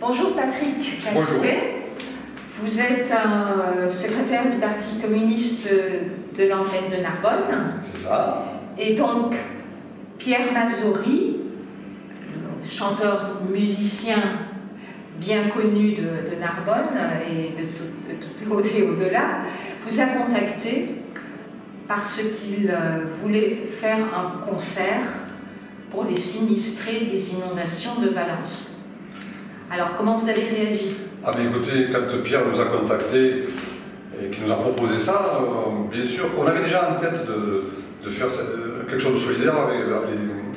Bonjour Patrick Castet. Bonjour. Vous êtes un secrétaire du Parti communiste de l'antenne de Narbonne. C'est ça. Et donc Pierre Mazzori, chanteur musicien bien connu de Narbonne et de toute l'aude et au-delà, vous a contacté parce qu'il voulait faire un concert pour les sinistrés des inondations de Valence. Alors, comment vous avez réagi? Ah ben écoutez, quand Pierre nous a contactés et qu'il nous a proposé ça, bien sûr, on avait déjà en tête de faire quelque chose de solidaire avec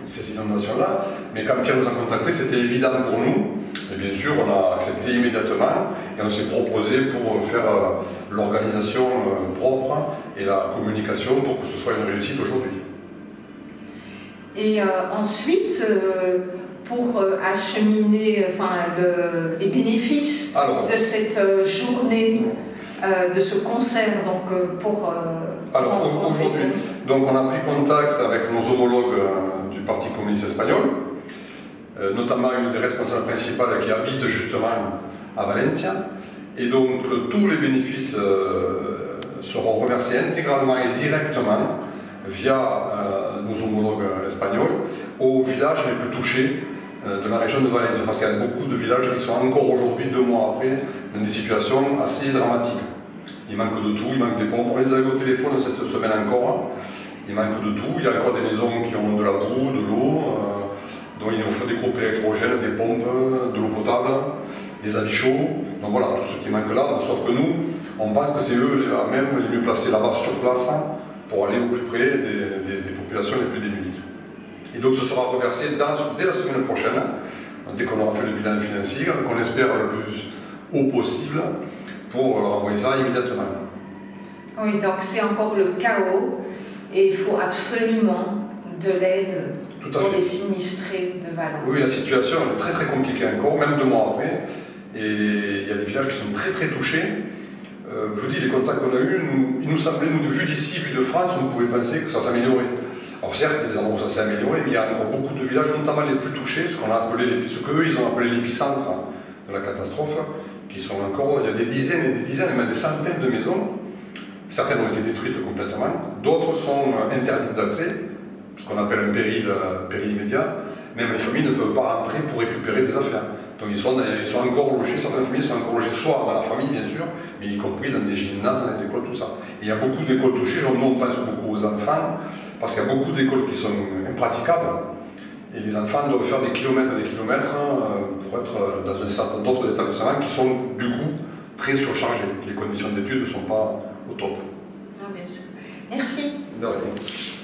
ces inondations-là, mais quand Pierre nous a contactés, c'était évident pour nous, et bien sûr, on a accepté immédiatement, et on s'est proposé pour faire l'organisation propre et la communication pour que ce soit une réussite aujourd'hui. Et ensuite, pour acheminer les bénéfices de cette journée, de ce concert, donc Alors aujourd'hui, donc on a pris contact avec nos homologues du Parti communiste espagnol, notamment une des responsables principales qui habite justement à Valencia, et donc tous les bénéfices seront reversés intégralement et directement via nos homologues espagnols aux villages les plus touchés de la région de Valencia, parce qu'il y a beaucoup de villages qui sont encore aujourd'hui, 2 mois après, dans des situations assez dramatiques. Il manque de tout, il manque des pompes. On les a eu au téléphone cette semaine encore. Il manque de tout. Il y a encore des maisons qui ont de la boue, de l'eau, donc il nous faut des groupes électrogènes, des pompes, de l'eau potable, des habits chauds. Donc voilà, tout ce qui manque là. Sauf que nous, on pense que c'est eux même les mieux placés là-bas sur place pour aller au plus près des populations les plus démunies. Et donc ce sera reversé dès la semaine prochaine, dès qu'on aura fait le bilan financier, qu'on espère le plus haut possible, pour leur envoyer ça immédiatement. Oui, donc c'est encore le chaos et il faut absolument de l'aide pour les sinistrés de Valence. Oui, la situation est très très compliquée encore, même 2 mois après, et il y a des villages qui sont très très touchés. Je vous dis, les contacts qu'on a eus, il nous semblait, vu d'ici, vu de France, on pouvait penser que ça s'améliorait. Alors certes, il y a des endroits où ça s'est amélioré, mais il y a encore beaucoup de villages, notamment les plus touchés, ce qu'eux ils ont appelé l'épicentre de la catastrophe, qui sont encore, il y a des dizaines et des dizaines, et même des centaines de maisons. Certaines ont été détruites complètement, d'autres sont interdites d'accès, ce qu'on appelle un péril immédiat. Même les familles ne peuvent pas rentrer pour récupérer des affaires. Donc ils sont encore logés, certaines familles sont encore logées soit dans la famille bien sûr, mais y compris dans des gymnases, dans les écoles, tout ça. Et il y a beaucoup d'écoles touchées, nous on pense beaucoup aux enfants, parce qu'il y a beaucoup d'écoles qui sont impraticables, et les enfants doivent faire des kilomètres et des kilomètres pour être dans un certain d'autres établissements qui sont du coup très surchargés. Les conditions d'études ne sont pas au top. Ah, bien sûr. Merci. De rien.